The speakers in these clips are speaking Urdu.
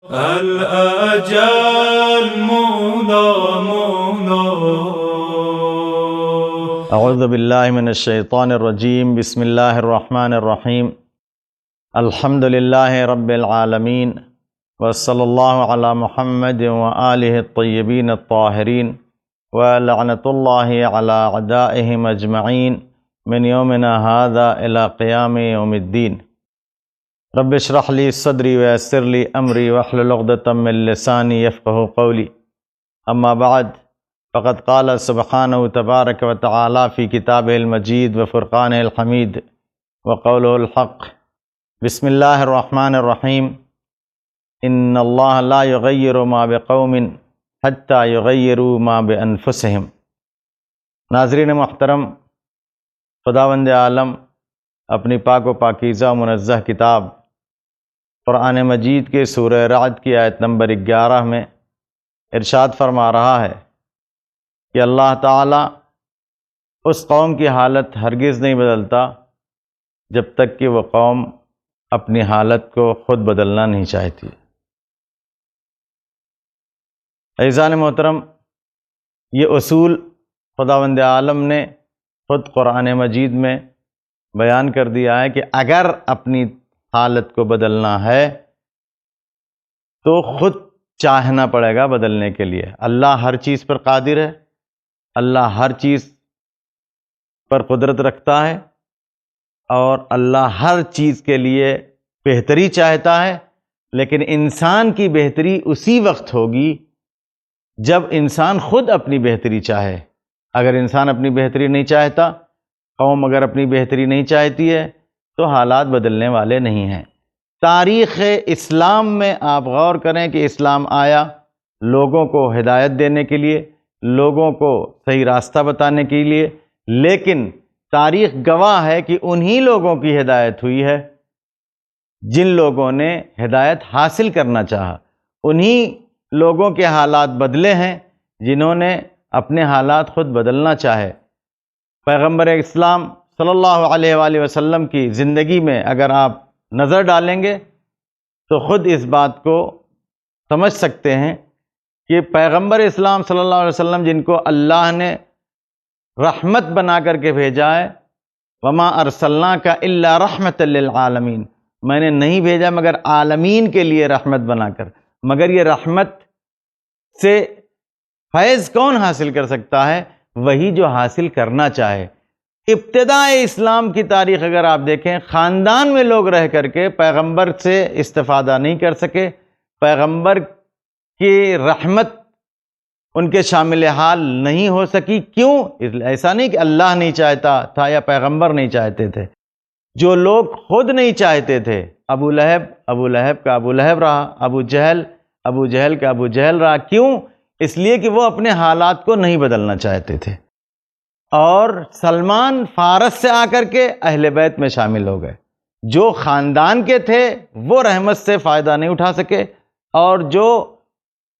الأجل مولا مولا. اعوذ باللہ من الشیطان الرجیم. بسم اللہ الرحمن الرحیم. الحمد للہ رب العالمین وصلی اللہ علی محمد وآلہ الطیبین الطاہرین ولعنۃ اللہ علی اعدائہم اجمعین من یومنا ھذا الی قیام یوم الدین. رب اشرح لی صدری ویسر لی امری واحلل عقدۃ من لسانی یفقہوا قولی. اما بعد فقد قال سبحانہ تبارک و تعالی فی کتابہ المجید وفرقانہ الحمید وقولہ الحق. بسم اللہ الرحمن الرحیم. ان اللہ لا یغیر ما بقوم حتی یغیروا ما بانفسہم. ناظرین محترم، خداوند عالم اپنی پاک و پاکیزہ و منزہ کتاب قرآن مجید کے سورہ رعد کی آیت نمبر 11 میں ارشاد فرما رہا ہے کہ اللہ تعالیٰ اس قوم کی حالت ہرگز نہیں بدلتا جب تک کہ وہ قوم اپنی حالت کو خود بدلنا نہیں چاہتی. عزیزان محترم، یہ اصول خداوند عالم نے خود قرآن مجید میں بیان کر دیا ہے کہ اگر اپنی حالت کو بدلنا ہے تو خود چاہنا پڑے گا بدلنے کے لیے. اللہ ہر چیز پر قادر ہے، اللہ ہر چیز پر قدرت رکھتا ہے، اور اللہ ہر چیز کے لیے بہتری چاہتا ہے. لیکن انسان کی بہتری اسی وقت ہوگی جب انسان خود اپنی بہتری چاہے. اگر انسان اپنی بہتری نہیں چاہتا، قوم اگر اپنی بہتری نہیں چاہتی ہے، تو حالات بدلنے والے نہیں ہیں. تاریخ اسلام میں آپ غور کریں کہ اسلام آیا لوگوں کو ہدایت دینے کے لیے، لوگوں کو صحیح راستہ بتانے کے لیے، لیکن تاریخ گواہ ہے کہ انہی لوگوں کی ہدایت ہوئی ہے جن لوگوں نے ہدایت حاصل کرنا چاہا. انہی لوگوں کے حالات بدلے ہیں جنہوں نے اپنے حالات خود بدلنا چاہے. پیغمبر اسلام صلی اللہ علیہ وآلہ وسلم کی زندگی میں اگر آپ نظر ڈالیں گے تو خود اس بات کو سمجھ سکتے ہیں کہ پیغمبر اسلام صلی اللہ علیہ وسلم جن کو اللہ نے رحمت بنا کر کے بھیجا ہے، وما ارسلناک الا رحمۃ للعالمین، میں نے نہیں بھیجا مگر عالمین کے لیے رحمت بنا کر. مگر یہ رحمت سے فیض کون حاصل کر سکتا ہے؟ وہی جو حاصل کرنا چاہے. ابتدائے اسلام کی تاریخ اگر آپ دیکھیں، خاندان میں لوگ رہ کر کے پیغمبر سے استفادہ نہیں کر سکے، پیغمبر کی رحمت ان کے شامل حال نہیں ہو سکی. کیوں؟ ایسا نہیں کہ اللہ نہیں چاہتا تھا یا پیغمبر نہیں چاہتے تھے. جو لوگ خود نہیں چاہتے تھے، ابو لہب کا ابو لہب رہا، ابو جہل کا ابو جہل رہا. کیوں؟ اس لیے کہ وہ اپنے حالات کو نہیں بدلنا چاہتے تھے. اور سلمان فارس سے آ کر کے اہل بیت میں شامل ہو گئے. جو خاندان کے تھے وہ رحمت سے فائدہ نہیں اٹھا سکے، اور جو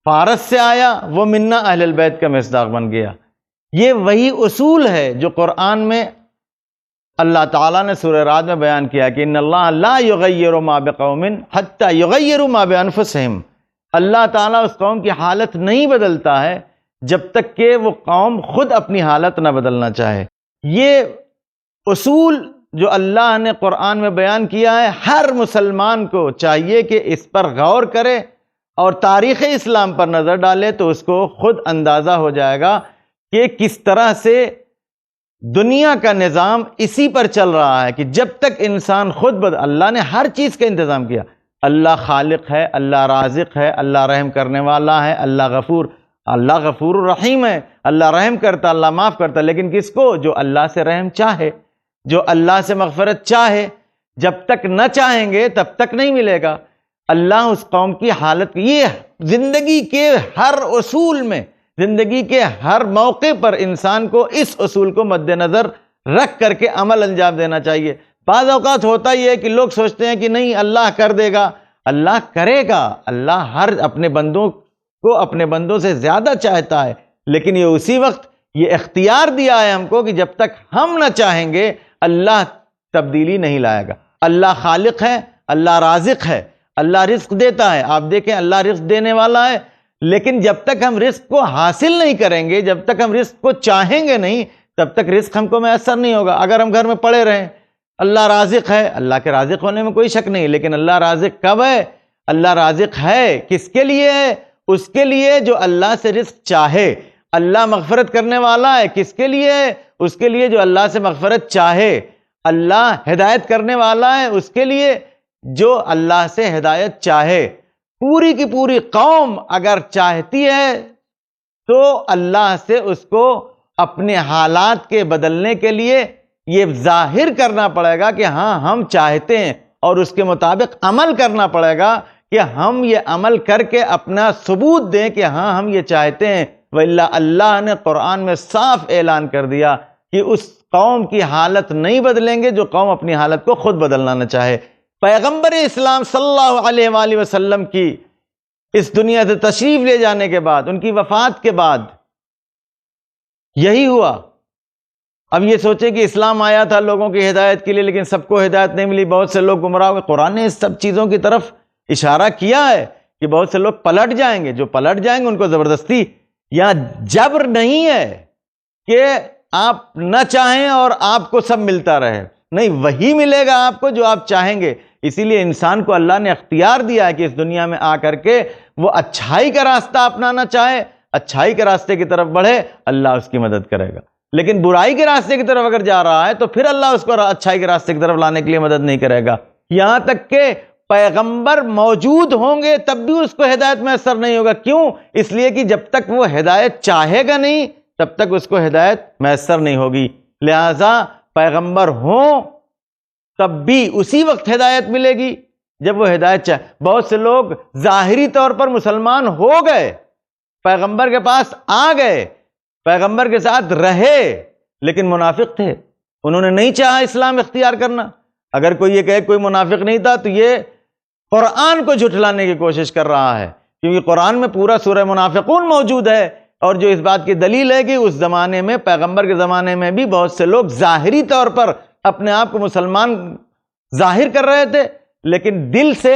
فارس سے آیا وہ منا اہل البیت کا مصداق بن گیا. یہ وہی اصول ہے جو قرآن میں اللہ تعالیٰ نے سورہ رعد میں بیان کیا کہ ان اللہ لا یغیر ما بقوم حتی یغیروا ما بانفسہم. اللہ تعالیٰ اس قوم کی حالت نہیں بدلتا ہے جب تک کہ وہ قوم خود اپنی حالت نہ بدلنا چاہے. یہ اصول جو اللہ نے قرآن میں بیان کیا ہے، ہر مسلمان کو چاہیے کہ اس پر غور کرے اور تاریخ اسلام پر نظر ڈالے تو اس کو خود اندازہ ہو جائے گا کہ کس طرح سے دنیا کا نظام اسی پر چل رہا ہے کہ جب تک انسان خود اللہ نے ہر چیز کا انتظام کیا. اللہ خالق ہے، اللہ رازق ہے، اللہ رحم کرنے والا ہے، اللہ غفور الرحیم ہے. اللہ رحم کرتا، اللہ معاف کرتا. لیکن کس کو؟ جو اللہ سے رحم چاہے، جو اللہ سے مغفرت چاہے. جب تک نہ چاہیں گے تب تک نہیں ملے گا. اللہ اس قوم کی حالت، یہ زندگی کے ہر اصول میں، زندگی کے ہر موقع پر انسان کو اس اصول کو مد نظر رکھ کر کے عمل انجام دینا چاہیے. بعض اوقات ہوتا یہ ہے کہ لوگ سوچتے ہیں کہ نہیں اللہ کر دے گا. اللہ کرے گا. اللہ ہر اپنے بندوں کو اپنے بندوں سے زیادہ چاہتا ہے، لیکن یہ اسی وقت یہ اختیار دیا ہے ہم کو کہ جب تک ہم نہ چاہیں گے اللہ تبدیلی نہیں لائے گا. اللہ خالق ہے، اللہ رازق ہے. اللہ رزق دیتا ہے، آپ دیکھیں اللہ رزق دینے والا ہے، لیکن جب تک ہم رزق کو حاصل نہیں کریں گے، جب تک ہم رزق کو چاہیں گے نہیں، تب تک رزق ہم کو میسر نہیں ہوگا۔ اگر ہم گھر میں پڑے رہیں، اللہ رازق ہے، اللہ کے رازق ہونے میں کوئی شک نہیں، لیکن اللہ رازق کب ہے؟ اللہ رازق ہے کس کے لیے ہے؟ اس کے لیے جو اللہ سے رزق چاہے۔ اللہ مغفرت کرنے والا ہے کس کے لیے ہے؟ اس کے لیے جو اللہ سے مغفرت چاہے۔ اللہ ہدایت کرنے والا ہے اس کے لیے جو اللہ سے ہدایت چاہے۔ پوری کی پوری قوم اگر چاہتی ہے تو اللہ سے اس کو اپنے حالات کے بدلنے کے لیے یہ ظاہر کرنا پڑے گا کہ ہاں ہم چاہتے ہیں، اور اس کے مطابق عمل کرنا پڑے گا کہ ہم یہ عمل کر کے اپنا ثبوت دیں کہ ہاں ہم یہ چاہتے ہیں۔ وَإِلَّا اللہ نے قرآن میں صاف اعلان کر دیا کہ اس قوم کی حالت نہیں بدلیں گے جو قوم اپنی حالت کو خود بدلنا نہ چاہے۔ پیغمبر اسلام صلی اللہ علیہ وآلہ وسلم کی اس دنیا سے تشریف لے جانے کے بعد، ان کی وفات کے بعد یہی ہوا۔ اب یہ سوچیں کہ اسلام آیا تھا لوگوں کی ہدایت کے لیے، لیکن سب کو ہدایت نہیں ملی، بہت سے لوگ گمراہ ہوئے۔ قرآن نے اس سب چیزوں کی طرف اشارہ کیا ہے کہ بہت سے لوگ پلٹ جائیں گے، جو پلٹ جائیں گے ان کو زبردستی، یا جبر نہیں ہے کہ آپ نہ چاہیں اور آپ کو سب ملتا رہے، نہیں، وہی ملے گا آپ کو جو آپ چاہیں گے۔ اسی لیے انسان کو اللہ نے اختیار دیا ہے کہ اس دنیا میں آ کر کے وہ اچھائی کا راستہ اپنانا چاہے، اچھائی کے راستے کی طرف بڑھے، اللہ اس کی مدد کرے گا۔ لیکن برائی کے راستے کی طرف اگر جا رہا ہے تو پھر اللہ اس کو اچھائی کے راستے کی طرف لانے کے لیے مدد نہیں کرے گا۔ یہاں تک کہ پیغمبر موجود ہوں گے تب بھی اس کو ہدایت میسر نہیں ہوگا۔ کیوں؟ اس لیے کہ جب تک وہ ہدایت چاہے گا نہیں تب تک اس کو ہدایت میسر نہیں ہوگی۔ لہذا پیغمبر ہوں تب بھی اسی وقت ہدایت ملے گی جب وہ ہدایت چاہے۔ بہت سے لوگ ظاہری طور پر مسلمان ہو گئے، پیغمبر کے پاس آ گئے، پیغمبر کے ساتھ رہے، لیکن منافق تھے، انہوں نے نہیں چاہا اسلام اختیار کرنا۔ اگر کوئی یہ کہے کوئی منافق نہیں تھا تو یہ قرآن کو جھٹلانے کی کوشش کر رہا ہے، کیونکہ قرآن میں پورا سورہ منافقون موجود ہے، اور جو اس بات کی دلیل ہے کہ اس زمانے میں، پیغمبر کے زمانے میں بھی بہت سے لوگ ظاہری طور پر اپنے آپ کو مسلمان ظاہر کر رہے تھے، لیکن دل سے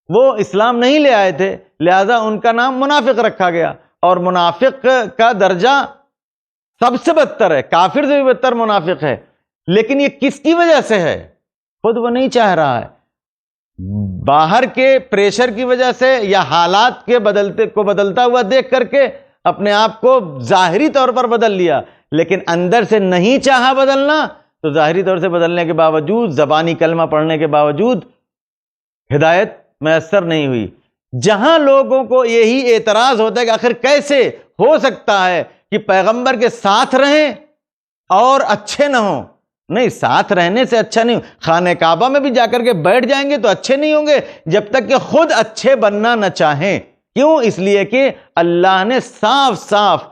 وہ اسلام نہیں لے آئے تھے، لہذا ان کا نام منافق رکھا گیا۔ اور منافق کا درجہ سب سے بدتر ہے، کافر سے بھی بدتر منافق ہے۔ لیکن یہ کس کی وجہ سے ہے؟ خود وہ نہیں چاہ رہا ہے، باہر کے پریشر کی وجہ سے یا حالات کے بدلتا ہوا دیکھ کر کے اپنے آپ کو ظاہری طور پر بدل لیا، لیکن اندر سے نہیں چاہا بدلنا، تو ظاہری طور سے بدلنے کے باوجود، زبانی کلمہ پڑھنے کے باوجود ہدایت میسر نہیں ہوئی۔ جہاں لوگوں کو یہی اعتراض ہوتا ہے کہ آخر کیسے ہو سکتا ہے کہ پیغمبر کے ساتھ رہیں اور اچھے نہ ہوں؟ نہیں، ساتھ رہنے سے اچھا نہیں، خانہ کعبہ میں بھی جا کر کے بیٹھ جائیں گے تو اچھے نہیں ہوں گے جب تک کہ خود اچھے بننا نہ چاہیں۔ کیوں؟ اس لیے کہ اللہ نے صاف صاف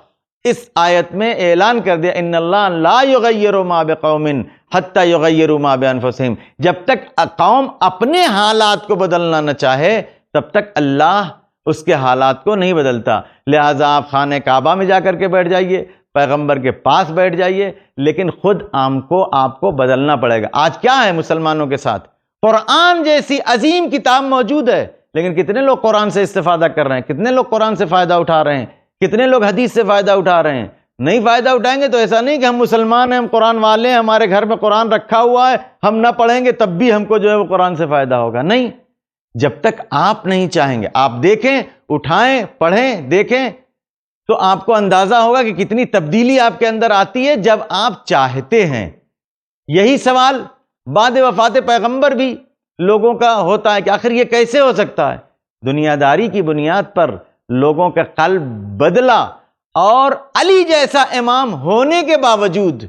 اس آیت میں اعلان کر دیا، ان اللہ لا یغیر ما بقوم حتی یغیروا ما بانفسہم، جب تک قوم اپنے حالات کو بدلنا نہ چاہے تب تک اللہ اس کے حالات کو نہیں بدلتا۔ لہٰذا آپ خانہ کعبہ میں جا کر کے بیٹھ جائیے، پیغمبر کے پاس بیٹھ جائیے، لیکن خود آپ کو بدلنا پڑے گا۔ آج کیا ہے مسلمانوں کے ساتھ؟ قرآن جیسی عظیم کتاب موجود ہے، لیکن کتنے لوگ قرآن سے استفادہ کر رہے ہیں؟ کتنے لوگ قرآن سے فائدہ اٹھا رہے ہیں؟ کتنے لوگ حدیث سے فائدہ اٹھا رہے ہیں؟ نہیں فائدہ اٹھائیں گے تو ایسا نہیں کہ ہم مسلمان ہیں، ہم قرآن والے ہیں، ہمارے گھر میں قرآن رکھا ہوا ہے، ہم نہ پڑھیں گے تب بھی ہم کو جو ہے وہ قرآن سے فائدہ ہوگا۔ نہیں، جب تک آپ نہیں چاہیں گے، آپ دیکھیں، اٹھائیں، پڑھیں، دیکھیں تو آپ کو اندازہ ہوگا کہ کتنی تبدیلی آپ کے اندر آتی ہے جب آپ چاہتے ہیں۔ یہی سوال بعد وفات پیغمبر بھی لوگوں کا ہوتا ہے کہ آخر یہ کیسے ہو سکتا ہے؟ دنیا داری کی بنیاد پر لوگوں کا قلب بدلا، اور علی جیسا امام ہونے کے باوجود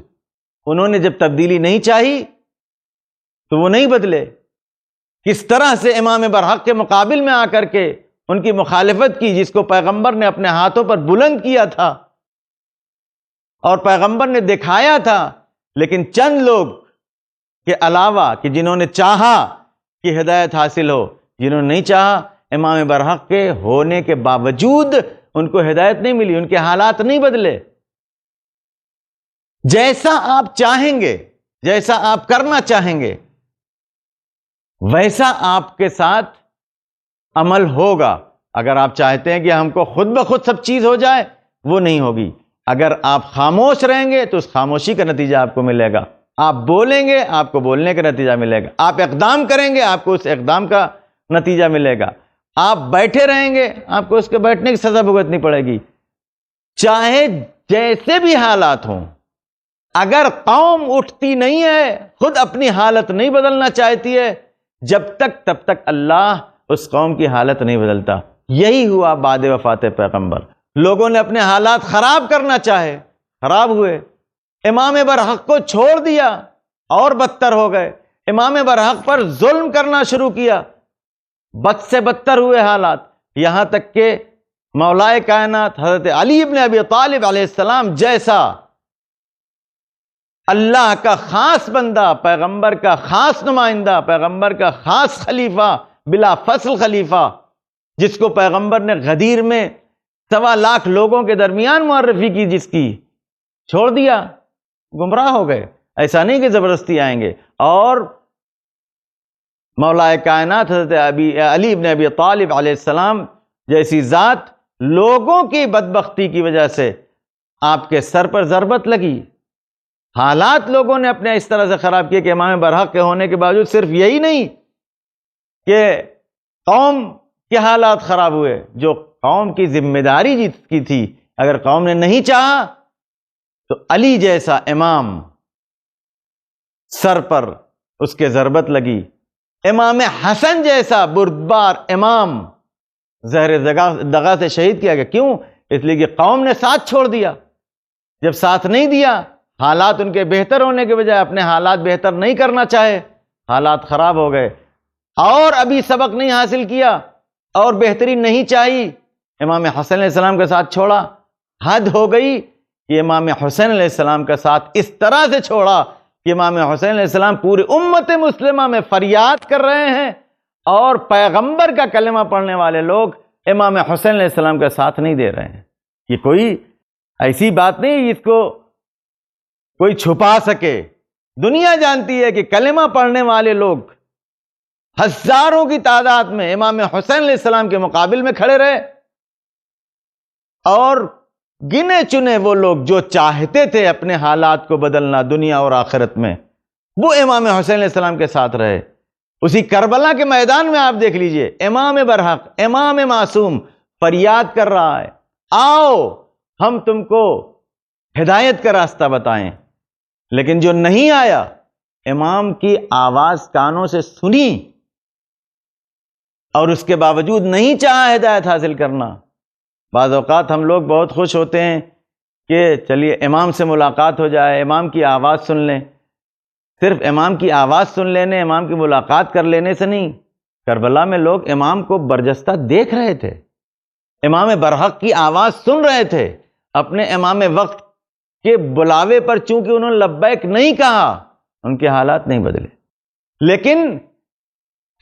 انہوں نے جب تبدیلی نہیں چاہی تو وہ نہیں بدلے۔ کس طرح سے امام برحق کے مقابل میں آ کر کے ان کی مخالفت کی، جس کو پیغمبر نے اپنے ہاتھوں پر بلند کیا تھا اور پیغمبر نے دکھایا تھا، لیکن چند لوگ کے علاوہ کہ جنہوں نے چاہا کہ ہدایت حاصل ہو، جنہوں نے نہیں چاہا، امام برحق کے ہونے کے باوجود ان کو ہدایت نہیں ملی، ان کے حالات نہیں بدلے۔ جیسا آپ چاہیں گے، جیسا آپ کرنا چاہیں گے ویسا آپ کے ساتھ عمل ہوگا. اگر آپ چاہتے ہیں کہ ہم کو خود بخود سب چیز ہو جائے، وہ نہیں ہوگی. اگر آپ خاموش رہیں گے تو اس خاموشی کا نتیجہ آپ کو ملے گا. آپ بولیں گے، آپ کو بولنے کا نتیجہ ملے گا. آپ اقدام کریں گے، آپ کو اس اقدام کا نتیجہ ملے گا. آپ بیٹھے رہیں گے، آپ کو اس کے بیٹھنے کی سزا بھگتنی پڑے گی. چاہے جیسے بھی حالات ہوں، اگر قوم اٹھتی نہیں ہے، خود اپنی حالت نہیں بدلنا چاہتی ہے، جب تک تب تک اللہ اس قوم کی حالت نہیں بدلتا. یہی ہوا بعد وفات پیغمبر. لوگوں نے اپنے حالات خراب کرنا چاہے، خراب ہوئے. امام برحق کو چھوڑ دیا اور بدتر ہو گئے. امام برحق پر ظلم کرنا شروع کیا، بد سے بدتر ہوئے حالات. یہاں تک کہ مولائے کائنات حضرت علی ابن ابی طالب علیہ السلام جیسا اللہ کا خاص بندہ، پیغمبر کا خاص نمائندہ، پیغمبر کا خاص خلیفہ، بلا فصل خلیفہ، جس کو پیغمبر نے غدیر میں 1.25 لاکھ لوگوں کے درمیان معرفی کی، جس کی چھوڑ دیا، گمراہ ہو گئے. ایسا نہیں کہ زبردستی آئیں گے. اور مولائے کائنات حضرت علی ابن ابی طالب علیہ السلام جیسی ذات، لوگوں کی بدبختی کی وجہ سے آپ کے سر پر ضربت لگی. حالات لوگوں نے اپنے اس طرح سے خراب کیے کہ امام برحق کے ہونے کے باوجود صرف یہی نہیں کہ قوم کے حالات خراب ہوئے، جو قوم کی ذمہ داری جس کی تھی، اگر قوم نے نہیں چاہا تو علی جیسا امام سر پر اس کے ضربت لگی. امام حسن جیسا بردبار امام زہر دغا سے شہید کیا گیا. کیوں؟ اس لیے کہ قوم نے ساتھ چھوڑ دیا. جب ساتھ نہیں دیا، حالات ان کے بہتر ہونے کے بجائے اپنے حالات بہتر نہیں کرنا چاہے، حالات خراب ہو گئے. اور ابھی سبق نہیں حاصل کیا اور بہتری نہیں چاہی، امام حسن علیہ السلام کے ساتھ چھوڑا. حد ہو گئی کہ امام حسین علیہ السلام کا ساتھ اس طرح سے چھوڑا کہ امام حسین علیہ السلام پوری امت مسلمہ میں فریاد کر رہے ہیں، اور پیغمبر کا کلمہ پڑھنے والے لوگ امام حسین علیہ السلام کا ساتھ نہیں دے رہے ہیں. یہ کوئی ایسی بات نہیں جس کو کوئی چھپا سکے. دنیا جانتی ہے کہ کلمہ پڑھنے والے لوگ ہزاروں کی تعداد میں امام حسین علیہ السلام کے مقابل میں کھڑے رہے، اور گنے چنے وہ لوگ جو چاہتے تھے اپنے حالات کو بدلنا دنیا اور آخرت میں، وہ امام حسین علیہ السلام کے ساتھ رہے. اسی کربلا کے میدان میں آپ دیکھ لیجئے، امام برحق، امام معصوم فریاد کر رہا ہے، آؤ ہم تم کو ہدایت کا راستہ بتائیں. لیکن جو نہیں آیا، امام کی آواز کانوں سے سنی اور اس کے باوجود نہیں چاہا ہدایت حاصل کرنا. بعض اوقات ہم لوگ بہت خوش ہوتے ہیں کہ چلیے امام سے ملاقات ہو جائے، امام کی آواز سن لیں. صرف امام کی آواز سن لینے، امام کی ملاقات کر لینے سے نہیں. کربلا میں لوگ امام کو برجستہ دیکھ رہے تھے، امام برحق کی آواز سن رہے تھے. اپنے امام وقت کے بلاوے پر چونکہ انہوں نے لبیک نہیں کہا، ان کے حالات نہیں بدلے. لیکن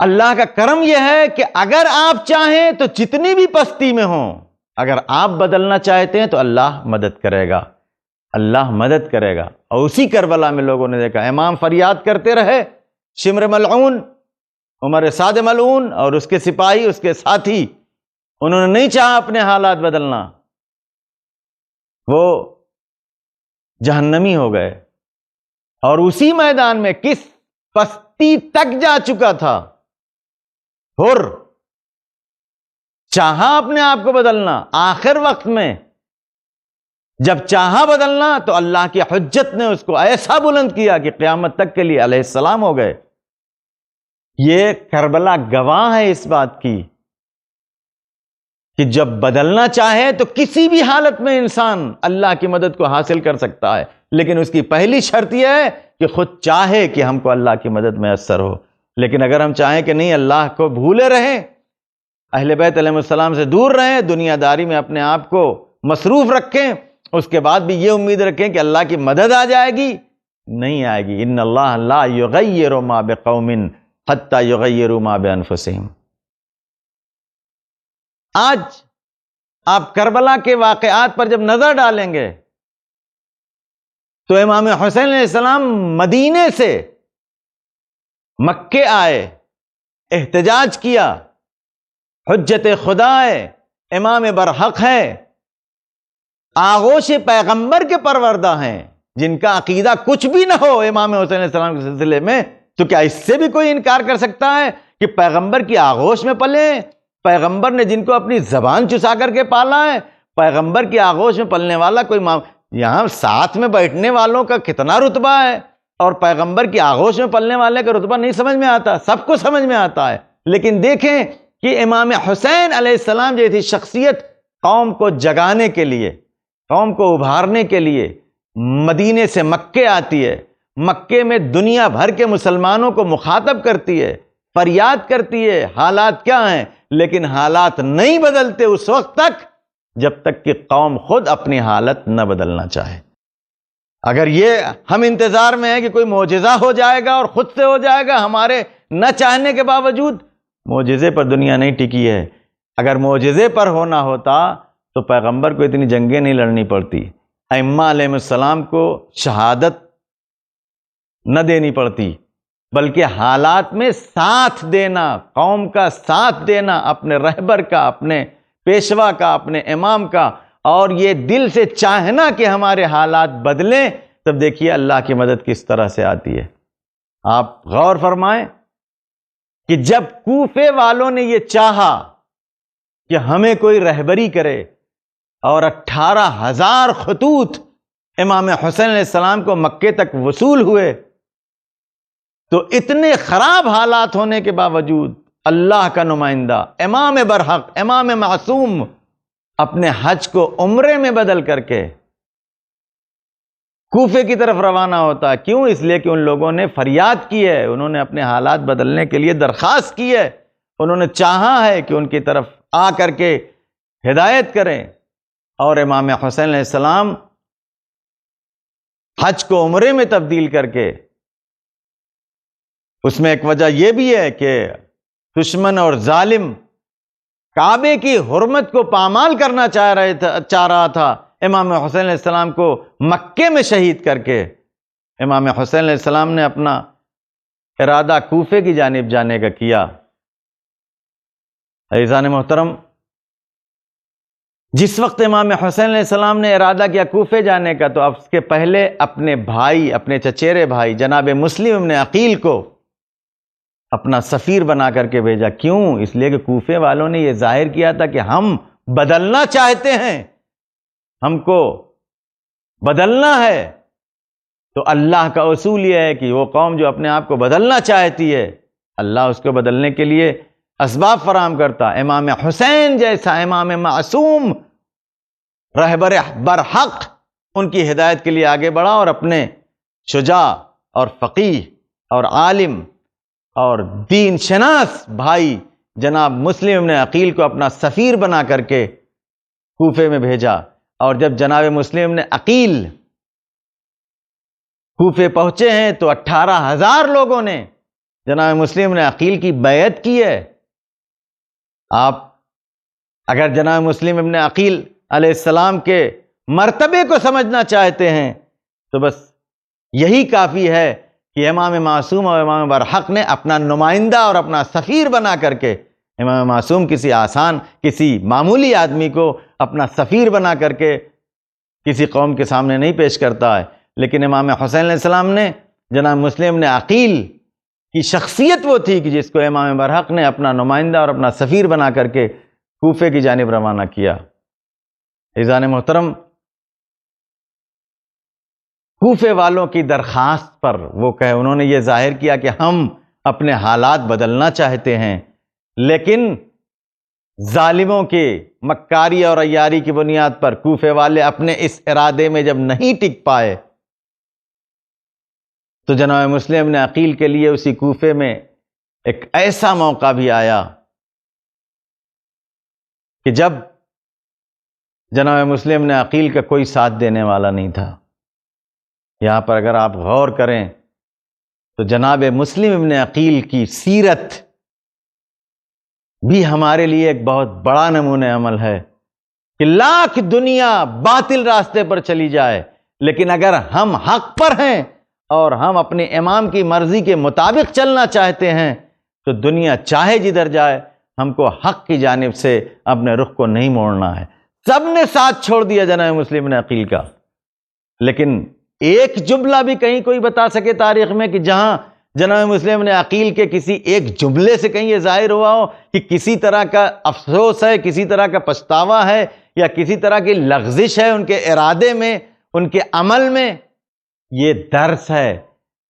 اللہ کا کرم یہ ہے کہ اگر آپ چاہیں تو جتنی بھی پستی میں ہوں، اگر آپ بدلنا چاہتے ہیں تو اللہ مدد کرے گا، اللہ مدد کرے گا. اور اسی کربلا میں لوگوں نے دیکھا، امام فریاد کرتے رہے. شمر ملعون، عمر سعد ملعون اور اس کے سپاہی، اس کے ساتھی، انہوں نے نہیں چاہا اپنے حالات بدلنا، وہ جہنمی ہو گئے. اور اسی میدان میں کس پستی تک جا چکا تھا، حر، چاہا اپنے آپ کو بدلنا. آخر وقت میں جب چاہا بدلنا تو اللہ کی حجت نے اس کو ایسا بلند کیا کہ قیامت تک کے لیے علیہ السلام ہو گئے. یہ کربلا گواہ ہے اس بات کی کہ جب بدلنا چاہے تو کسی بھی حالت میں انسان اللہ کی مدد کو حاصل کر سکتا ہے. لیکن اس کی پہلی شرط یہ ہے کہ خود چاہے کہ ہم کو اللہ کی مدد میسر ہو. لیکن اگر ہم چاہیں کہ نہیں، اللہ کو بھولے رہیں، اہل بیت علیہ السلام سے دور رہیں، دنیا داری میں اپنے آپ کو مصروف رکھیں، اس کے بعد بھی یہ امید رکھیں کہ اللہ کی مدد آ جائے گی، نہیں آئے گی. ان اللہ لا یغیر ما بقوم حتی یغیروا ما بانفسہم. آج آپ کربلا کے واقعات پر جب نظر ڈالیں گے تو امام حسین علیہ السلام مدینے سے مکے آئے احتجاج کیا، حجت خدا ہے، امام برحق ہے، آغوش پیغمبر کے پروردہ ہیں، جن کا عقیدہ کچھ بھی نہ ہو امام حسین علیہ السلام کے سلسلے میں، تو کیا اس سے بھی کوئی انکار کر سکتا ہے کہ پیغمبر کی آغوش میں پلے، پیغمبر نے جن کو اپنی زبان چسا کر کے پالا ہے، پیغمبر کی آغوش میں پلنے والا کوئی یہاں ساتھ میں بیٹھنے والوں کا کتنا رتبہ ہے، اور پیغمبر کی آغوش میں پلنے والے کا رتبہ نہیں سمجھ میں آتا، سب کو سمجھ میں آتا ہے۔ لیکن دیکھیں کہ امام حسین علیہ السلام جیسی شخصیت قوم کو جگانے کے لیے، قوم کو ابھارنے کے لیے مدینے سے مکے آتی ہے، مکے میں دنیا بھر کے مسلمانوں کو مخاطب کرتی ہے، فریاد کرتی ہے حالات کیا ہیں، لیکن حالات نہیں بدلتے اس وقت تک جب تک کہ قوم خود اپنی حالت نہ بدلنا چاہے۔ اگر یہ ہم انتظار میں ہیں کہ کوئی معجزہ ہو جائے گا اور خود سے ہو جائے گا ہمارے نہ چاہنے کے باوجود، معجزے پر دنیا نہیں ٹکی ہے۔ اگر معجزے پر ہونا ہوتا تو پیغمبر کو اتنی جنگیں نہیں لڑنی پڑتی، ائمہ علیہ السلام کو شہادت نہ دینی پڑتی، بلکہ حالات میں ساتھ دینا، قوم کا ساتھ دینا، اپنے رہبر کا، اپنے پیشوا کا، اپنے امام کا، اور یہ دل سے چاہنا کہ ہمارے حالات بدلیں، تب دیکھیے اللہ کی مدد کس طرح سے آتی ہے۔ آپ غور فرمائیں کہ جب کوفے والوں نے یہ چاہا کہ ہمیں کوئی رہبری کرے، اور 18,000 خطوط امام حسین علیہ السلام کو مکے تک وصول ہوئے، تو اتنے خراب حالات ہونے کے باوجود اللہ کا نمائندہ امام برحق، امام معصوم، اپنے حج کو عمرے میں بدل کر کے کوفے کی طرف روانہ ہوتا ہے۔ کیوں؟ اس لیے کہ ان لوگوں نے فریاد کی ہے، انہوں نے اپنے حالات بدلنے کے لیے درخواست کی ہے، انہوں نے چاہا ہے کہ ان کی طرف آ کر کے ہدایت کریں، اور امام حسین علیہ السلام حج کو عمرے میں تبدیل کر کے، اس میں ایک وجہ یہ بھی ہے کہ دشمن اور ظالم کعبے کی حرمت کو پامال کرنا چاہ رہا تھا، امام حسین علیہ السلام کو مکے میں شہید کر کے امام حسین علیہ السلام نے اپنا ارادہ کوفے کی جانب جانے کا کیا۔ عزیزان محترم، جس وقت امام حسین علیہ السلام نے ارادہ کیا کوفے جانے کا، تو اب اس کے پہلے اپنے بھائی، اپنے چچیرے بھائی جناب مسلم ابن عقیل کو اپنا سفیر بنا کر کے بھیجا۔ کیوں؟ اس لیے کہ کوفے والوں نے یہ ظاہر کیا تھا کہ ہم بدلنا چاہتے ہیں، ہم کو بدلنا ہے۔ تو اللہ کا اصول یہ ہے کہ وہ قوم جو اپنے آپ کو بدلنا چاہتی ہے، اللہ اس کو بدلنے کے لیے اسباب فراہم کرتا۔ امام حسین جیسا امام معصوم، رہبر برحق، ان کی ہدایت کے لیے آگے بڑھا، اور اپنے شجاع اور فقیہ اور عالم اور دین شناس بھائی جناب مسلم ابن عقیل کو اپنا سفیر بنا کر کے کوفے میں بھیجا۔ اور جب جناب مسلم ابن عقیل کوفے پہنچے ہیں تو 18,000 لوگوں نے جناب مسلم ابن عقیل کی بیعت کی ہے۔ آپ اگر جناب مسلم ابن عقیل علیہ السلام کے مرتبے کو سمجھنا چاہتے ہیں تو بس یہی کافی ہے کہ امام معصوم اور امام برحق نے اپنا نمائندہ اور اپنا سفیر بنا کر کے، امام معصوم کسی معمولی آدمی کو اپنا سفیر بنا کر کے کسی قوم کے سامنے نہیں پیش کرتا ہے، لیکن امام حسین علیہ السلام نے جناب مسلم ابن عقیل کی شخصیت وہ تھی کہ جس کو امام برحق نے اپنا نمائندہ اور اپنا سفیر بنا کر کے کوفے کی جانب روانہ کیا۔ عزیزان محترم، کوفے والوں کی درخواست پر انہوں نے یہ ظاہر کیا کہ ہم اپنے حالات بدلنا چاہتے ہیں، لیکن ظالموں کی مکاری اور عیاری کی بنیاد پر کوفے والے اپنے اس ارادے میں جب نہیں ٹک پائے تو جناب مسلم ابن عقیل کے لیے اسی کوفے میں ایک ایسا موقع بھی آیا کہ جب جناب مسلم ابن عقیل کا کوئی ساتھ دینے والا نہیں تھا۔ یہاں پر اگر آپ غور کریں تو جناب مسلم ابن عقیل کی سیرت بھی ہمارے لیے ایک بہت بڑا نمونہ عمل ہے کہ لاکھ دنیا باطل راستے پر چلی جائے، لیکن اگر ہم حق پر ہیں اور ہم اپنے امام کی مرضی کے مطابق چلنا چاہتے ہیں تو دنیا چاہے جدھر جائے ہم کو حق کی جانب سے اپنے رخ کو نہیں موڑنا ہے۔ سب نے ساتھ چھوڑ دیا جناب مسلم ابن عقیل کا، لیکن ایک جملہ بھی کہیں کوئی بتا سکے تاریخ میں کہ جہاں جناب مسلم ابن عقیل کے کسی ایک جملے سے کہیں یہ ظاہر ہوا ہو کہ کسی طرح کا افسوس ہے، کسی طرح کا پچھتاوا ہے، یا کسی طرح کی لغزش ہے ان کے ارادے میں، ان کے عمل میں؟ یہ درس ہے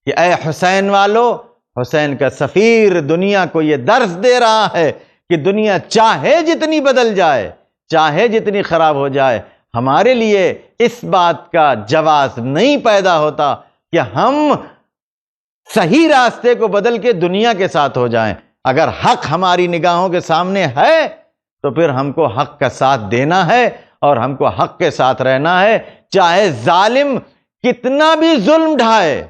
کہ اے حسین والو، حسین کا سفیر دنیا کو یہ درس دے رہا ہے کہ دنیا چاہے جتنی بدل جائے، چاہے جتنی خراب ہو جائے، ہمارے لیے اس بات کا جواز نہیں پیدا ہوتا کہ ہم صحیح راستے کو بدل کے دنیا کے ساتھ ہو جائیں۔ اگر حق ہماری نگاہوں کے سامنے ہے تو پھر ہم کو حق کا ساتھ دینا ہے اور ہم کو حق کے ساتھ رہنا ہے، چاہے ظالم کتنا بھی ظلم ڈھائے۔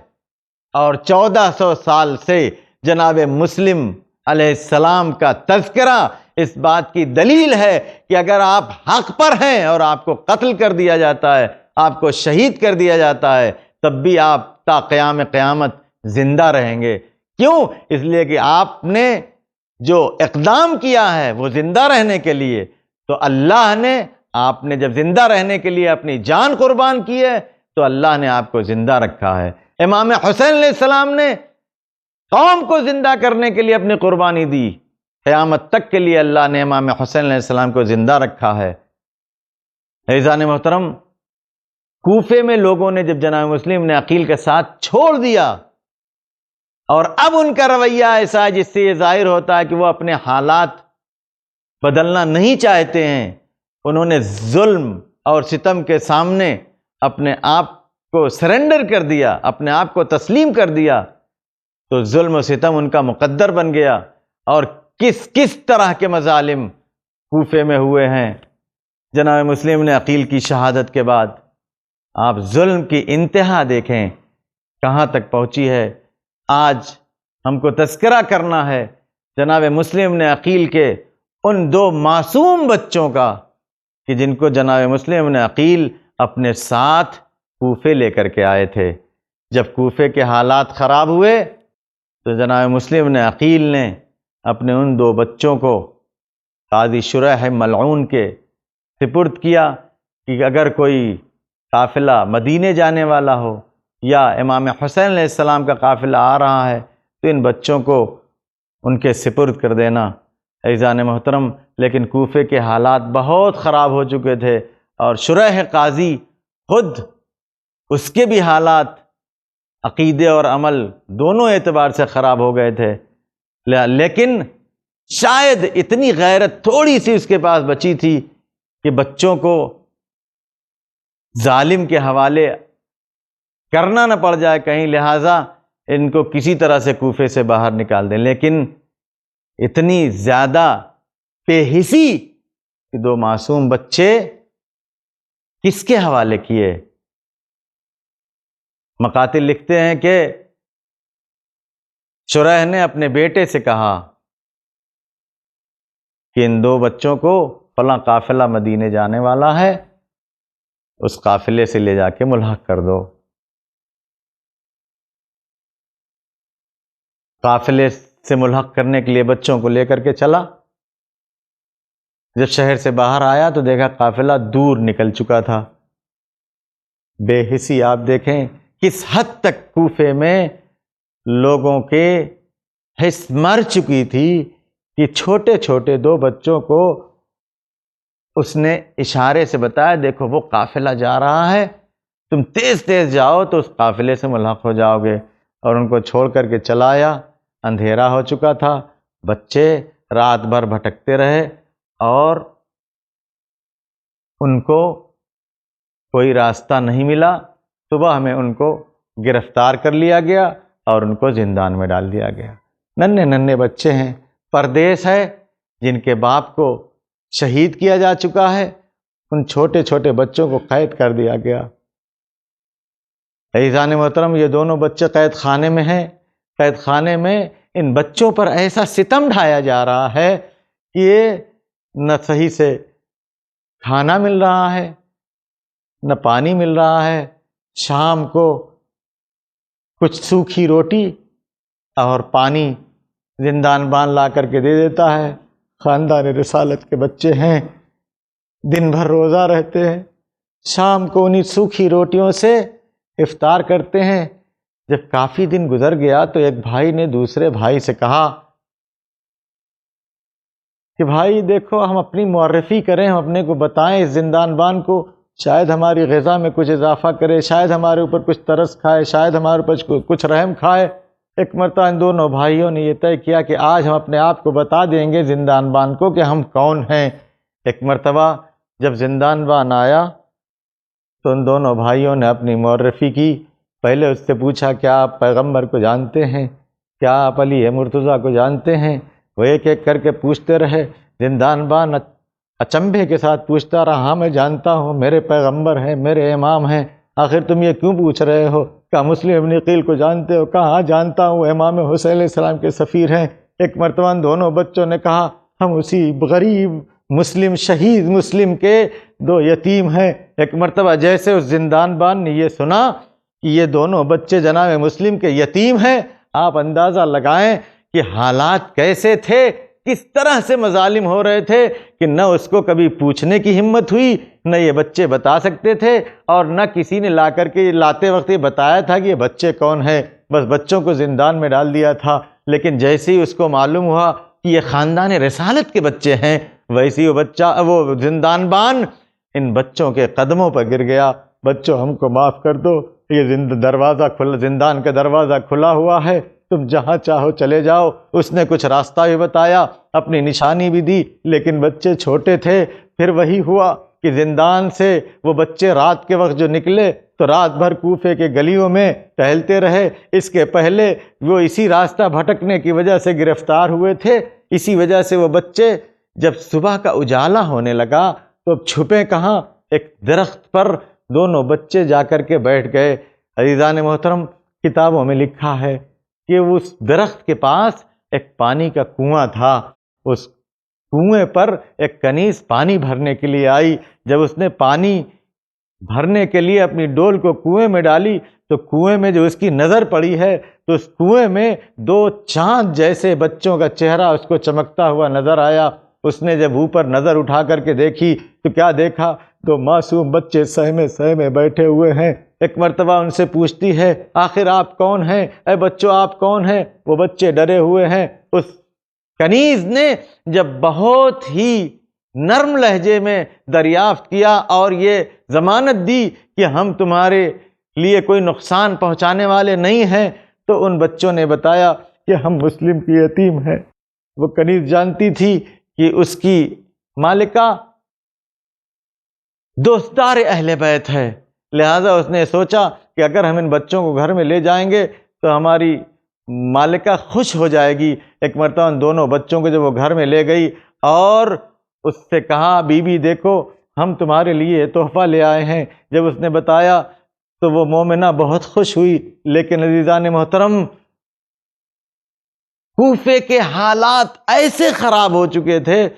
اور 1400 سال سے جناب مسلم علیہ السلام کا تذکرہ اس بات کی دلیل ہے کہ اگر آپ حق پر ہیں اور آپ کو قتل کر دیا جاتا ہے، آپ کو شہید کر دیا جاتا ہے، تب بھی آپ تا قیام قیامت زندہ رہیں گے۔ کیوں؟ اس لیے کہ آپ نے جو اقدام کیا ہے وہ زندہ رہنے کے لیے، تو اللہ نے، آپ نے جب زندہ رہنے کے لیے اپنی جان قربان کی ہے تو اللہ نے آپ کو زندہ رکھا ہے۔ امام حسین علیہ السلام نے قوم کو زندہ کرنے کے لیے اپنی قربانی دی، قیامت تک کے لیے اللہ نے امام حسین علیہ السلام کو زندہ رکھا ہے۔ عزیزان محترم، کوفے میں لوگوں نے جب جناب مسلم ابن عقیل کے ساتھ چھوڑ دیا، اور اب ان کا رویہ ایسا ہے جس سے یہ ظاہر ہوتا ہے کہ وہ اپنے حالات بدلنا نہیں چاہتے ہیں، انہوں نے ظلم اور ستم کے سامنے اپنے آپ کو سرنڈر کر دیا، اپنے آپ کو تسلیم کر دیا، تو ظلم و ستم ان کا مقدر بن گیا۔ اور کس کس طرح کے مظالم کوفے میں ہوئے ہیں جناب مسلم ابن عقیل کی شہادت کے بعد۔ آپ ظلم کی انتہا دیکھیں کہاں تک پہنچی ہے۔ آج ہم کو تذکرہ کرنا ہے جناب مسلم ابن عقیل کے ان دو معصوم بچوں کا کہ جن کو جناب مسلم ابن عقیل اپنے ساتھ کوفے لے کر کے آئے تھے۔ جب کوفے کے حالات خراب ہوئے تو جناب مسلم ابن عقیل نے اپنے ان دو بچوں کو قاضی شریح ملعون کے سپرد کیا کہ اگر کوئی قافلہ مدینے جانے والا ہو یا امام حسین علیہ السلام کا قافلہ آ رہا ہے تو ان بچوں کو ان کے سپرد کر دینا۔ عزیزان محترم، لیکن کوفے کے حالات بہت خراب ہو چکے تھے اور شریح قاضی خود اس کے بھی حالات عقیدے اور عمل دونوں اعتبار سے خراب ہو گئے تھے، لیکن شاید اتنی غیرت تھوڑی سی اس کے پاس بچی تھی کہ بچوں کو ظالم کے حوالے کرنا نہ پڑ جائے کہیں، لہٰذا ان کو کسی طرح سے کوفے سے باہر نکال دیں۔ لیکن اتنی زیادہ بے حسی کہ دو معصوم بچے کس کے حوالے کیے؟ مقاتل لکھتے ہیں کہ شریح نے اپنے بیٹے سے کہا کہ ان دو بچوں کو فلاں قافلہ مدینے جانے والا ہے، اس قافلے سے لے جا کے ملحق کر دو۔ قافلے سے ملحق کرنے کے لیے بچوں کو لے کر کے چلا۔ جب شہر سے باہر آیا تو دیکھا قافلہ دور نکل چکا تھا۔ بے حسی آپ دیکھیں کس حد تک کوفے میں لوگوں کے حس مر چکی تھی کہ چھوٹے چھوٹے دو بچوں کو اس نے اشارے سے بتایا، دیکھو وہ قافلہ جا رہا ہے، تم تیز تیز جاؤ تو اس قافلے سے ملحق ہو جاؤ گے، اور ان کو چھوڑ کر کے چلایا۔ اندھیرا ہو چکا تھا، بچے رات بھر بھٹکتے رہے اور ان کو کوئی راستہ نہیں ملا۔ صبح میں ان کو گرفتار کر لیا گیا اور ان کو زندان میں ڈال دیا گیا۔ ننھے ننھے بچے ہیں، پردیس ہے، جن کے باپ کو شہید کیا جا چکا ہے، ان چھوٹے چھوٹے بچوں کو قید کر دیا گیا۔ عزیزان محترم، یہ دونوں بچے قید خانے میں ہیں۔ قید خانے میں ان بچوں پر ایسا ستم ڈھایا جا رہا ہے کہ یہ نہ صحیح سے کھانا مل رہا ہے، نہ پانی مل رہا ہے۔ شام کو کچھ سوکھی روٹی اور پانی زندان بان لا کر کے دے دیتا ہے۔ خاندان رسالت کے بچے ہیں، دن بھر روزہ رہتے ہیں، شام کو انہیں سوکھی روٹیوں سے افطار کرتے ہیں۔ جب کافی دن گزر گیا تو ایک بھائی نے دوسرے بھائی سے کہا کہ بھائی دیکھو، ہم اپنی معرفی کریں، ہم اپنے کو بتائیں اس زندان بان کو، شاید ہماری غذا میں کچھ اضافہ کرے، شاید ہمارے اوپر کچھ ترس کھائے، شاید ہمارے اوپر کچھ رحم کھائے۔ ایک مرتبہ ان دونوں بھائیوں نے یہ طے کیا کہ آج ہم اپنے آپ کو بتا دیں گے زندان بان کو کہ ہم کون ہیں۔ ایک مرتبہ جب زندان بان آیا تو ان دونوں بھائیوں نے اپنی معرفی کی۔ پہلے اس سے پوچھا کیا آپ پیغمبر کو جانتے ہیں، کیا آپ علی مرتضیٰ کو جانتے ہیں؟ وہ ایک ایک کر کے پوچھتے رہے۔ زندان بان اچنبھے کے ساتھ پوچھتا رہا، ہاں میں جانتا ہوں، میرے پیغمبر ہیں، میرے امام ہیں، آخر تم یہ کیوں پوچھ رہے ہو؟ کہا مسلم ابن عقیل کو جانتے ہو؟ کہا ہاں جانتا ہوں، امام حسین علیہ السلام کے سفیر ہیں۔ ایک مرتبہ ان دونوں بچوں نے کہا ہم اسی غریب مسلم شہید مسلم کے دو یتیم ہیں۔ ایک مرتبہ جیسے اس زندان بان نے یہ سنا کہ یہ دونوں بچے جناب مسلم کے یتیم ہیں، آپ اندازہ لگائیں کہ حالات کیسے تھے، کس طرح سے مظالم ہو رہے تھے کہ نہ اس کو کبھی پوچھنے کی ہمت ہوئی، نہ یہ بچے بتا سکتے تھے، اور نہ کسی نے لا کر کے لاتے وقت یہ بتایا تھا کہ یہ بچے کون ہیں۔ بس بچوں کو زندان میں ڈال دیا تھا۔ لیکن جیسے ہی اس کو معلوم ہوا کہ یہ خاندان رسالت کے بچے ہیں، ویسے ہی وہ زندان بان ان بچوں کے قدموں پر گر گیا، بچوں ہم کو معاف کر دو، یہ زندان کا دروازہ کھلا ہوا ہے، تم جہاں چاہو چلے جاؤ۔ اس نے کچھ راستہ بھی بتایا، اپنی نشانی بھی دی، لیکن بچے چھوٹے تھے۔ پھر وہی ہوا کہ زندان سے وہ بچے رات کے وقت جو نکلے تو رات بھر کوفے کے گلیوں میں ٹہلتے رہے۔ اس کے پہلے وہ اسی راستہ بھٹکنے کی وجہ سے گرفتار ہوئے تھے۔ اسی وجہ سے وہ بچے جب صبح کا اجالا ہونے لگا تو اب چھپے کہاں، ایک درخت پر دونوں بچے جا کر کے بیٹھ گئے۔ عزیزان محترم، کتابوں میں لکھا ہے کہ اس درخت کے پاس ایک پانی کا کنواں تھا۔ اس کنویں پر ایک کنیز پانی بھرنے کے لیے آئی۔ جب اس نے پانی بھرنے کے لیے اپنی ڈول کو کنویں میں ڈالی تو کنویں میں جو اس کی نظر پڑی ہے تو اس کنویں میں دو چاند جیسے بچوں کا چہرہ اس کو چمکتا ہوا نظر آیا۔ اس نے جب اوپر نظر اٹھا کر کے دیکھی تو کیا دیکھا، دو معصوم بچے سہمے سہمے بیٹھے ہوئے ہیں۔ ایک مرتبہ ان سے پوچھتی ہے آخر آپ کون ہیں؟ اے بچوں آپ کون ہیں؟ وہ بچے ڈرے ہوئے ہیں۔ اس کنیز نے جب بہت ہی نرم لہجے میں دریافت کیا اور یہ ضمانت دی کہ ہم تمہارے لیے کوئی نقصان پہنچانے والے نہیں ہیں، تو ان بچوں نے بتایا کہ ہم مسلم کی یتیم ہیں۔ وہ کنیز جانتی تھی کہ اس کی مالکہ دوستدار اہل بیت ہے، لہٰذا اس نے سوچا کہ اگر ہم ان بچوں کو گھر میں لے جائیں گے تو ہماری مالکہ خوش ہو جائے گی۔ ایک مرتبہ ان دونوں بچوں کو جب وہ گھر میں لے گئی اور اس سے کہا بی بی دیکھو ہم تمہارے لیے تحفہ لے آئے ہیں، جب اس نے بتایا تو وہ مومنہ بہت خوش ہوئی۔ لیکن عزیزان محترم، کوفے کے حالات ایسے خراب ہو چکے تھے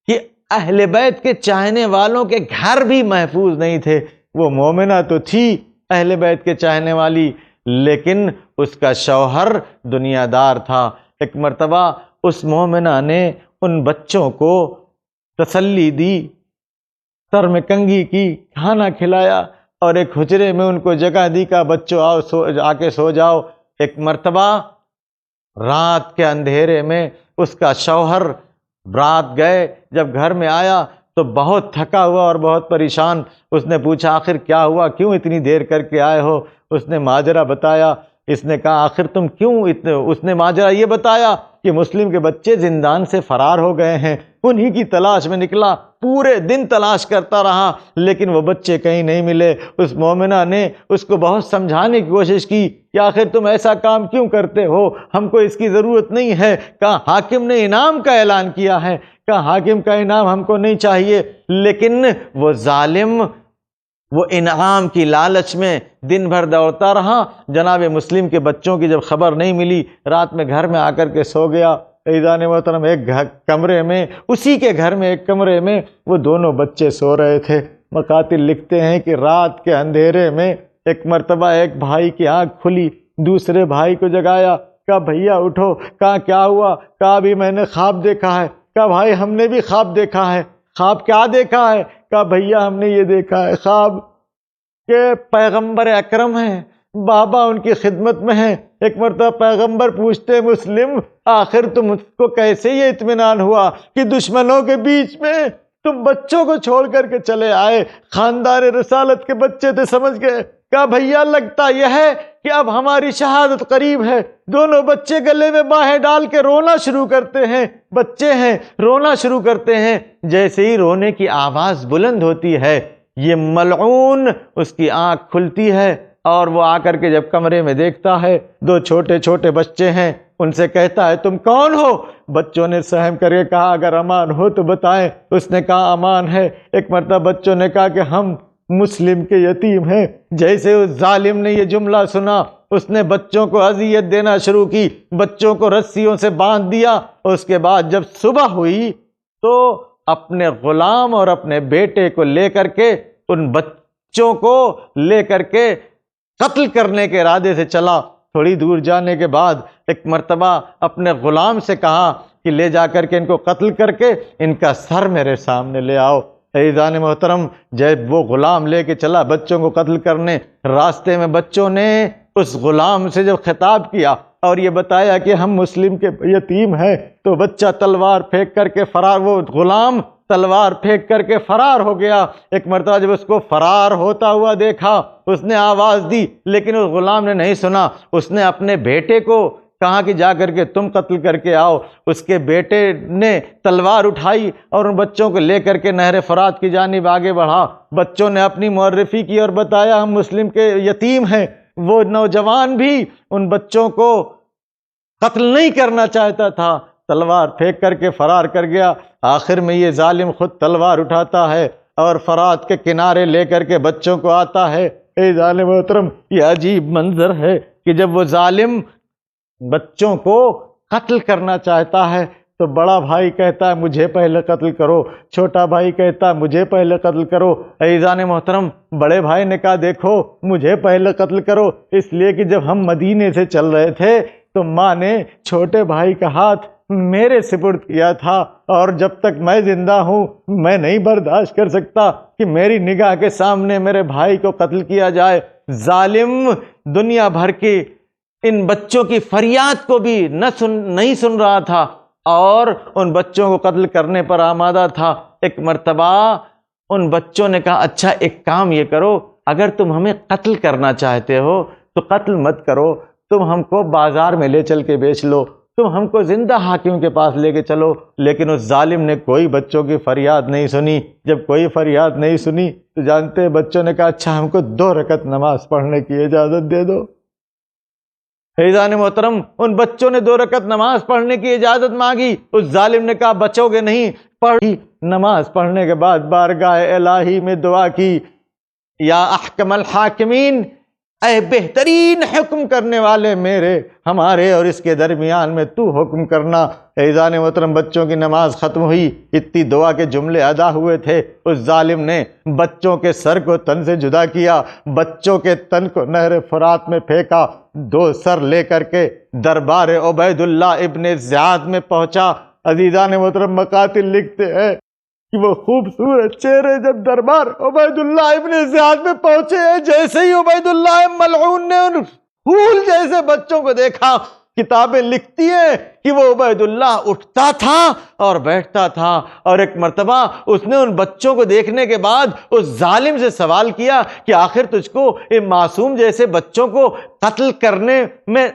کہ اہل بیت کے چاہنے والوں کے گھر بھی محفوظ نہیں تھے۔ وہ مومنہ تو تھی اہل بیت کے چاہنے والی، لیکن اس کا شوہر دنیا دار تھا۔ ایک مرتبہ اس مومنہ نے ان بچوں کو تسلی دی، سر میں کنگھی کی، کھانا کھلایا اور ایک حجرے میں ان کو جگہ دی کہ بچوں آؤ آ کے سو جاؤ۔ ایک مرتبہ رات کے اندھیرے میں اس کا شوہر رات گئے، جب گھر میں آیا تو بہت تھکا ہوا اور بہت پریشان۔ اس نے پوچھا آخر کیا ہوا، کیوں اتنی دیر کر کے آئے ہو؟ اس نے ماجرا بتایا۔ اس نے کہا آخر تم کیوں اس نے ماجرا یہ بتایا کہ مسلم کے بچے زندان سے فرار ہو گئے ہیں، انہی کی تلاش میں نکلا، پورے دن تلاش کرتا رہا لیکن وہ بچے کہیں نہیں ملے۔ اس مومنہ نے اس کو بہت سمجھانے کی کوشش کی کہ آخر تم ایسا کام کیوں کرتے ہو، ہم کو اس کی ضرورت نہیں ہے۔ کہا حاکم نے انعام کا اعلان کیا ہے، کہا حاکم کا انعام ہم کو نہیں چاہیے۔ لیکن وہ ظالم وہ انعام کی لالچ میں دن بھر دوڑتا رہا۔ جناب مسلم کے بچوں کی جب خبر نہیں ملی، رات میں گھر میں آ کر کے سو گیا۔ عزیزان محترم، ایک کمرے میں، اسی کے گھر میں ایک کمرے میں وہ دونوں بچے سو رہے تھے۔ مقاتل لکھتے ہیں کہ رات کے اندھیرے میں ایک مرتبہ ایک بھائی کی آنکھ کھلی، دوسرے بھائی کو جگایا، کہا بھیا اٹھو، کہا کیا ہوا؟ کہا ابھی میں نے خواب دیکھا ہے۔ کہا بھائی ہم نے بھی خواب دیکھا ہے۔ خواب کیا دیکھا ہے؟ کہا بھیا ہم نے یہ دیکھا ہے خواب کہ پیغمبر اکرم ہیں، بابا ان کی خدمت میں ہیں۔ ایک مرتبہ پیغمبر پوچھتے مسلم آخر تم کو کیسے یہ اطمینان ہوا کہ دشمنوں کے بیچ میں تم بچوں کو چھوڑ کر کے چلے آئے؟ خاندان رسالت کے بچے تھے، سمجھ گئے۔ کہا بھیا لگتا یہ ہے کہ اب ہماری شہادت قریب ہے۔ دونوں بچے گلے میں باہیں ڈال کے رونا شروع کرتے ہیں، بچے ہیں رونا شروع کرتے ہیں۔ جیسے ہی رونے کی آواز بلند ہوتی ہے، یہ ملعون اس کی آنکھ کھلتی ہے اور وہ آ کر کے جب کمرے میں دیکھتا ہے دو چھوٹے چھوٹے بچے ہیں، ان سے کہتا ہے تم کون ہو؟ بچوں نے سہم کر کے کہا اگر امان ہو تو بتائیں۔ اس نے کہا امان ہے۔ ایک مرتبہ بچوں نے کہا کہ ہم مسلم کے یتیم ہیں۔ جیسے اس ظالم نے یہ جملہ سنا، اس نے بچوں کو اذیت دینا شروع کی، بچوں کو رسیوں سے باندھ دیا۔ اس کے بعد جب صبح ہوئی تو اپنے غلام اور اپنے بیٹے کو لے کر کے، ان بچوں کو لے کر کے قتل کرنے کے ارادے سے چلا۔ تھوڑی دور جانے کے بعد ایک مرتبہ اپنے غلام سے کہا کہ لے جا کر کے ان کو قتل کر کے ان کا سر میرے سامنے لے آؤ۔ عزیزان محترم، جب وہ غلام لے کے چلا بچوں کو قتل کرنے، راستے میں بچوں نے اس غلام سے جب خطاب کیا اور یہ بتایا کہ ہم مسلم کے یتیم ہیں، تو بچہ تلوار پھینک کر کے فرار، وہ غلام تلوار پھینک کر کے فرار ہو گیا۔ ایک مرتبہ جب اس کو فرار ہوتا ہوا دیکھا، اس نے آواز دی لیکن اس غلام نے نہیں سنا۔ اس نے اپنے بیٹے کو کہا کہ جا کر کے تم قتل کر کے آؤ۔ اس کے بیٹے نے تلوار اٹھائی اور ان بچوں کو لے کر کے نہر فرات کی جانب آگے بڑھا۔ بچوں نے اپنی معرفی کی اور بتایا ہم مسلم کے یتیم ہیں۔ وہ نوجوان بھی ان بچوں کو قتل نہیں کرنا چاہتا تھا، تلوار پھینک کر کے فرار کر گیا۔ آخر میں یہ ظالم خود تلوار اٹھاتا ہے اور فرات کے کنارے لے کر کے بچوں کو آتا ہے۔ اے ظالم محترم، یہ عجیب منظر ہے کہ جب وہ ظالم بچوں کو قتل کرنا چاہتا ہے تو بڑا بھائی کہتا ہے مجھے پہلے قتل کرو، چھوٹا بھائی کہتا ہے مجھے پہلے قتل کرو۔ عزیزان محترم، بڑے بھائی نے کہا دیکھو مجھے پہلے قتل کرو، اس لیے کہ جب ہم مدینے سے چل رہے تھے تو ماں نے چھوٹے بھائی کا ہاتھ میرے سپرد کیا تھا، اور جب تک میں زندہ ہوں میں نہیں برداشت کر سکتا کہ میری نگاہ کے سامنے میرے بھائی کو قتل کیا جائے۔ ظالم دنیا بھر کے ان بچوں کی فریاد کو بھی نہیں سن رہا تھا اور ان بچوں کو قتل کرنے پر آمادہ تھا۔ ایک مرتبہ ان بچوں نے کہا اچھا ایک کام یہ کرو، اگر تم ہمیں قتل کرنا چاہتے ہو تو قتل مت کرو، تم ہم کو بازار میں لے چل کے بیچ لو، تم ہم کو زندہ حاکم کے پاس لے کے چلو۔ لیکن اس ظالم نے کوئی بچوں کی فریاد نہیں سنی۔ جب کوئی فریاد نہیں سنی تو جانتے بچوں نے کہا اچھا ہم کو 2 رکعت نماز پڑھنے کی اجازت دے دو۔ عزیزان محترم، ان بچوں نے 2 رکعت نماز پڑھنے کی اجازت مانگی۔ اس ظالم نے کہا بچو گے نہیں، پڑھی۔ نماز پڑھنے کے بعد بارگاہ الہی میں دعا کی، یا احکم الحاکمین، اے بہترین حکم کرنے والے میرے ہمارے اور اس کے درمیان میں تو حکم کرنا۔ عزیزان محترم، بچوں کی نماز ختم ہوئی، اتنی دعا کے جملے ادا ہوئے تھے، اس ظالم نے بچوں کے سر کو تن سے جدا کیا، بچوں کے تن کو نہر فرات میں پھینکا، 2 سر لے کر کے دربار عبید اللہ ابن زیاد میں پہنچا۔ عزیزان محترم، مقاتل لکھتے ہیں کہ وہ خوبصورت چہرے جب دربار عبید اللہ ابن زیاد میں پہنچے ہیں، جیسے ہی عبید اللہ ملعون نے ان پھول جیسے بچوں کو دیکھا، کتابیں لکھتی ہیں کہ وہ عبید اللہ اٹھتا تھا اور بیٹھتا تھا، اور ایک مرتبہ اس نے ان بچوں کو دیکھنے کے بعد اس ظالم سے سوال کیا کہ آخر تجھ کو ان معصوم جیسے بچوں کو قتل کرنے میں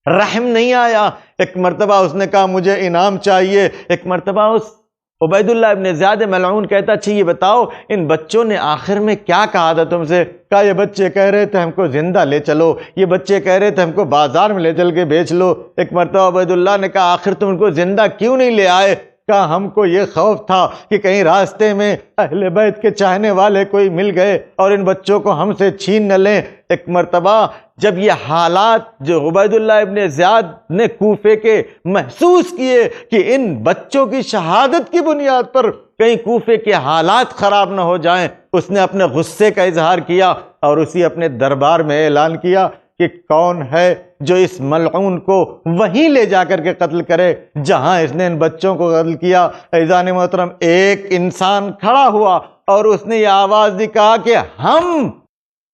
رحم نہیں آیا؟ ایک مرتبہ اس نے کہا مجھے انعام چاہیے۔ ایک مرتبہ اس عبید اللہ ابن زیاد ملعون کہتا اچھا یہ بتاؤ ان بچوں نے آخر میں کیا کہا تھا تم سے؟ کہا یہ بچے کہہ رہے تھے ہم کو زندہ لے چلو، یہ بچے کہہ رہے تھے ہم کو بازار میں لے چل کے بیچ لو۔ ایک مرتبہ عبید اللہ نے کہا آخر تم ان کو زندہ کیوں نہیں لے آئے؟ کہا ہم کو یہ خوف تھا کہ کہیں راستے میں اہل بیت کے چاہنے والے کوئی مل گئے اور ان بچوں کو ہم سے چھین نہ لیں۔ ایک مرتبہ جب یہ حالات جو عبید اللہ ابن زیاد نے کوفے کے محسوس کیے کہ ان بچوں کی شہادت کی بنیاد پر کہیں کوفے کے حالات خراب نہ ہو جائیں، اس نے اپنے غصے کا اظہار کیا اور اسی اپنے دربار میں اعلان کیا کہ کون ہے جو اس ملعون کو وہیں لے جا کر کے قتل کرے جہاں اس نے ان بچوں کو قتل کیا۔ عزیزان محترم، ایک انسان کھڑا ہوا اور اس نے یہ آواز دی، کہا کہ ہم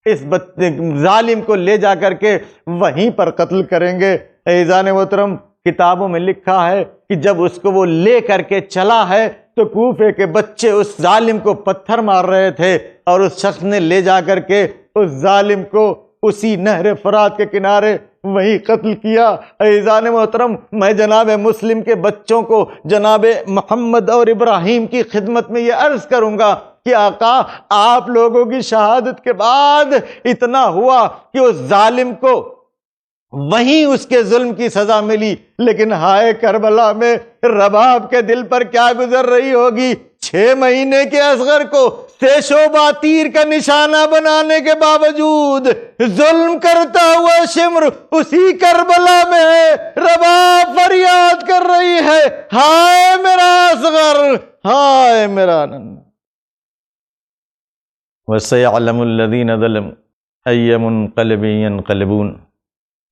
اس ظالم کو لے جا کر کے وہیں پر قتل کریں گے۔ عزیزان محترم، کتابوں میں لکھا ہے کہ جب اس کو وہ لے کر کے چلا ہے تو کوفے کے بچے اس ظالم کو پتھر مار رہے تھے، اور اس شخص نے لے جا کر کے اس ظالم کو اسی نہر فرات کے کنارے وہی قتل کیا۔ عزیزان محترم، میں جناب مسلم کے بچوں کو جناب محمد اور ابراہیم کی خدمت میں یہ عرض کروں گا کہ آقا، آپ لوگوں کی شہادت کے بعد اتنا ہوا کہ اس ظالم کو وہیں اس کے ظلم کی سزا ملی، لیکن ہائے کربلا میں رباب کے دل پر کیا گزر رہی ہوگی؟ 6 مہینے کے اصغر کو تیشوبہ تیر کا نشانہ بنانے کے باوجود ظلم کرتا ہوا شمر اسی کربلا میں ہے، رباب فریاد کر رہی ہے، ہائے میرا اصغر، ہائے میرا ننھا۔ وَسَيَعْلَمُ الَّذِينَ ظَلَمُوا أَيَّ مُنقَلِبٍ يَنقَلِبُونَ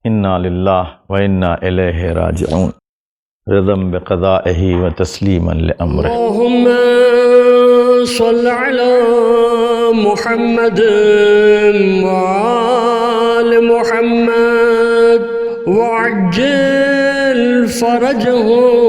اِنَّا لِلَّهِ وَإِنَّا إِلَيْهِ رَاجِعُونَ رضا بقضائه وتسلیما لأمره۔ اللهم صل على محمد وآل محمد وعجل فرجهم